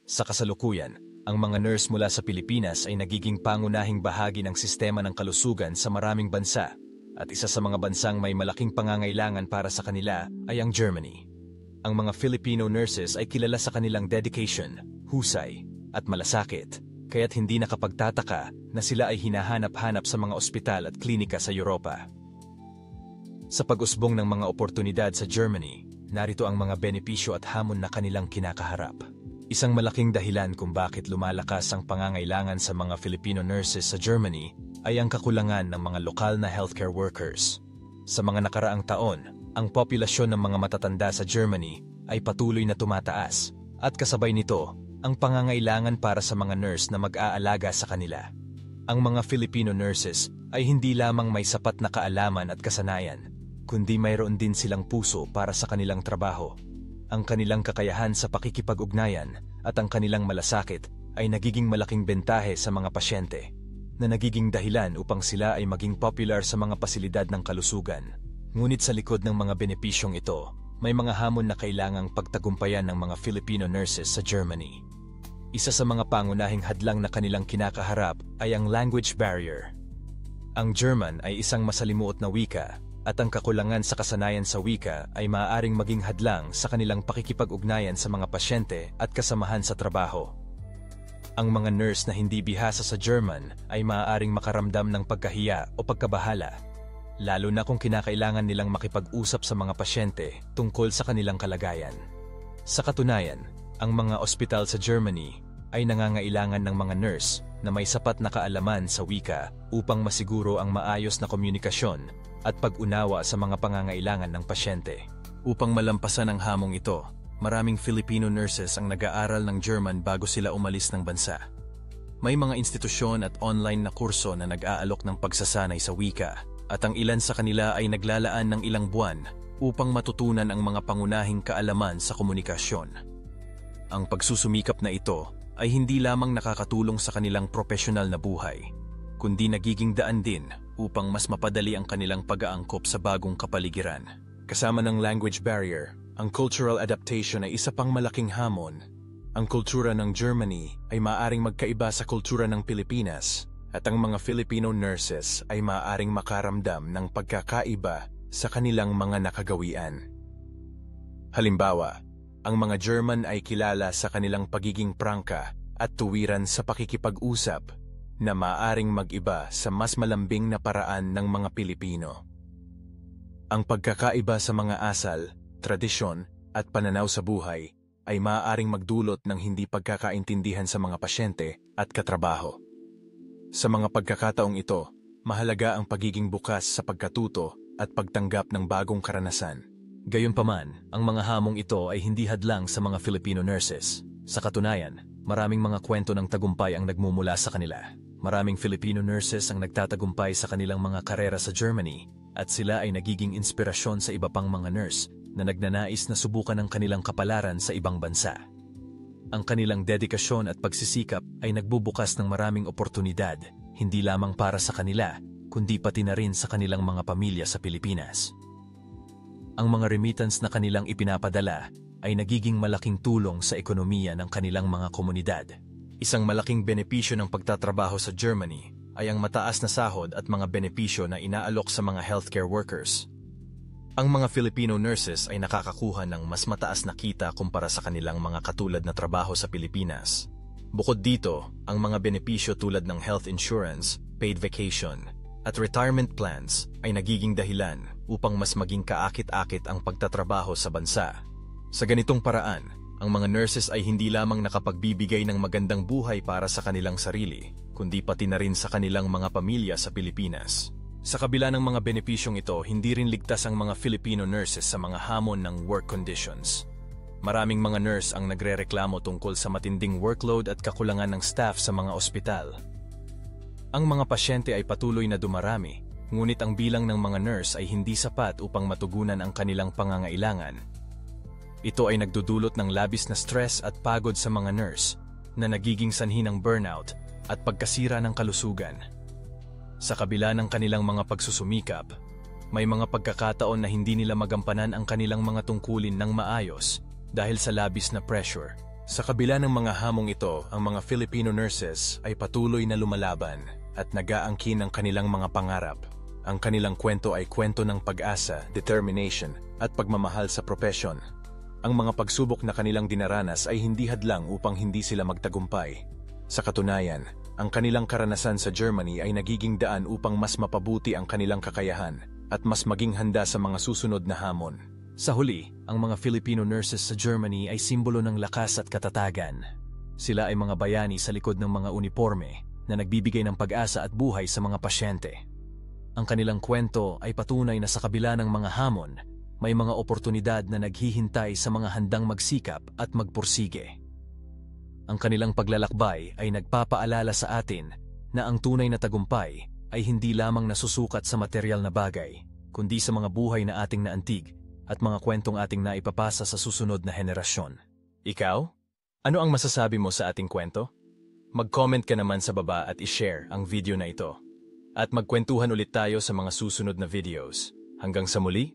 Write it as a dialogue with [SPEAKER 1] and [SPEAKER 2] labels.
[SPEAKER 1] Sa kasalukuyan, ang mga nurse mula sa Pilipinas ay nagiging pangunahing bahagi ng sistema ng kalusugan sa maraming bansa, at isa sa mga bansang may malaking pangangailangan para sa kanila ay ang Germany. Ang mga Filipino nurses ay kilala sa kanilang dedication, husay, at malasakit, kaya't hindi nakapagtataka na sila ay hinahanap-hanap sa mga ospital at klinika sa Europa. Sa pag-usbong ng mga oportunidad sa Germany, narito ang mga benepisyo at hamon na kanilang kinakaharap. Isang malaking dahilan kung bakit lumalakas ang pangangailangan sa mga Filipino nurses sa Germany ay ang kakulangan ng mga lokal na healthcare workers. Sa mga nakaraang taon, ang populasyon ng mga matatanda sa Germany ay patuloy na tumataas, at kasabay nito, ang pangangailangan para sa mga nurse na mag-aalaga sa kanila. Ang mga Filipino nurses ay hindi lamang may sapat na kaalaman at kasanayan, kundi mayroon din silang puso para sa kanilang trabaho. Ang kanilang kakayahan sa pakikipag-ugnayan at ang kanilang malasakit ay nagiging malaking bentahe sa mga pasyente, na nagiging dahilan upang sila ay maging popular sa mga pasilidad ng kalusugan. Ngunit sa likod ng mga benepisyong ito, may mga hamon na kailangang pagtagumpayan ng mga Filipino nurses sa Germany. Isa sa mga pangunahing hadlang na kanilang kinakaharap ay ang language barrier. Ang German ay isang masalimuot na wika, at ang kakulangan sa kasanayan sa wika ay maaaring maging hadlang sa kanilang pakikipag-ugnayan sa mga pasyente at kasamahan sa trabaho. Ang mga nurse na hindi bihasa sa German ay maaaring makaramdam ng pagkahiya o pagkabahala, lalo na kung kinakailangan nilang makipag-usap sa mga pasyente tungkol sa kanilang kalagayan. Sa katunayan, ang mga ospital sa Germany ay nangangailangan ng mga nurse na may sapat na kaalaman sa wika upang masiguro ang maayos na komunikasyon at pag-unawa sa mga pangangailangan ng pasyente. Upang malampasan ang hamong ito, maraming Filipino nurses ang nag-aaral ng German bago sila umalis ng bansa. May mga institusyon at online na kurso na nag-aalok ng pagsasanay sa wika, at ang ilan sa kanila ay naglalaan ng ilang buwan upang matutunan ang mga pangunahing kaalaman sa komunikasyon. Ang pagsusumikap na ito ay hindi lamang nakakatulong sa kanilang profesional na buhay, kundi nagiging daan din upang mas mapadali ang kanilang pag-aangkop sa bagong kapaligiran. Kasama ng language barrier, ang cultural adaptation ay isa pang malaking hamon. Ang kultura ng Germany ay maaaring magkaiba sa kultura ng Pilipinas, at ang mga Filipino nurses ay maaaring makaramdam ng pagkakaiba sa kanilang mga nakagawian. Halimbawa, ang mga German ay kilala sa kanilang pagiging prangka at tuwiran sa pakikipag-usap, na maaaring mag-iba sa mas malambing na paraan ng mga Pilipino. Ang pagkakaiba sa mga asal, tradisyon, at pananaw sa buhay ay maaaring magdulot ng hindi pagkakaintindihan sa mga pasyente at katrabaho. Sa mga pagkakataong ito, mahalaga ang pagiging bukas sa pagkatuto at pagtanggap ng bagong karanasan. Gayunpaman, ang mga hamong ito ay hindi hadlang sa mga Filipino nurses. Sa katunayan, maraming mga kwento ng tagumpay ang nagmumula sa kanila. Maraming Filipino nurses ang nagtatagumpay sa kanilang mga karera sa Germany, at sila ay nagiging inspirasyon sa iba pang mga nurse na nagnanais na subukan ang kanilang kapalaran sa ibang bansa. Ang kanilang dedikasyon at pagsisikap ay nagbubukas ng maraming oportunidad, hindi lamang para sa kanila, kundi pati na rin sa kanilang mga pamilya sa Pilipinas. Ang mga remittance na kanilang ipinapadala ay nagiging malaking tulong sa ekonomiya ng kanilang mga komunidad. Isang malaking benepisyo ng pagtatrabaho sa Germany ay ang mataas na sahod at mga benepisyo na inaalok sa mga healthcare workers. Ang mga Filipino nurses ay nakakakuha ng mas mataas na kita kumpara sa kanilang mga katulad na trabaho sa Pilipinas. Bukod dito, ang mga benepisyo tulad ng health insurance, paid vacation, at retirement plans ay nagiging dahilan upang mas maging kaakit-akit ang pagtatrabaho sa bansa. Sa ganitong paraan, ang mga nurses ay hindi lamang nakapagbibigay ng magandang buhay para sa kanilang sarili, kundi pati na rin sa kanilang mga pamilya sa Pilipinas. Sa kabila ng mga benepisyong ito, hindi rin ligtas ang mga Filipino nurses sa mga hamon ng work conditions. Maraming mga nurse ang nagrereklamo tungkol sa matinding workload at kakulangan ng staff sa mga ospital. Ang mga pasyente ay patuloy na dumarami, ngunit ang bilang ng mga nurse ay hindi sapat upang matugunan ang kanilang pangangailangan. Ito ay nagdudulot ng labis na stress at pagod sa mga nurse, na nagiging sanhi ng burnout at pagkasira ng kalusugan. Sa kabila ng kanilang mga pagsusumikap, may mga pagkakataon na hindi nila magampanan ang kanilang mga tungkulin ng maayos dahil sa labis na pressure, Sa kabila ng mga hamong ito, ang mga Filipino nurses ay patuloy na lumalaban at nag-aangkin ng kanilang mga pangarap. Ang kanilang kwento ay kwento ng pag-asa, determination at pagmamahal sa propesyon. Ang mga pagsubok na kanilang dinaranas ay hindi hadlang upang hindi sila magtagumpay. Sa katunayan, ang kanilang karanasan sa Germany ay nagiging daan upang mas mapabuti ang kanilang kakayahan at mas maging handa sa mga susunod na hamon. Sa huli, ang mga Filipino nurses sa Germany ay simbolo ng lakas at katatagan. Sila ay mga bayani sa likod ng mga uniforme na nagbibigay ng pag-asa at buhay sa mga pasyente. Ang kanilang kwento ay patunay na sa kabila ng mga hamon, may mga oportunidad na naghihintay sa mga handang magsikap at magpursige. Ang kanilang paglalakbay ay nagpapaalala sa atin na ang tunay na tagumpay ay hindi lamang nasusukat sa material na bagay, kundi sa mga buhay na ating naantig at mga kwentong ating naipapasa sa susunod na henerasyon. Ikaw? Ano ang masasabi mo sa ating kwento? Mag-comment ka naman sa baba at i-share ang video na ito. At magkwentuhan ulit tayo sa mga susunod na videos. Hanggang sa muli,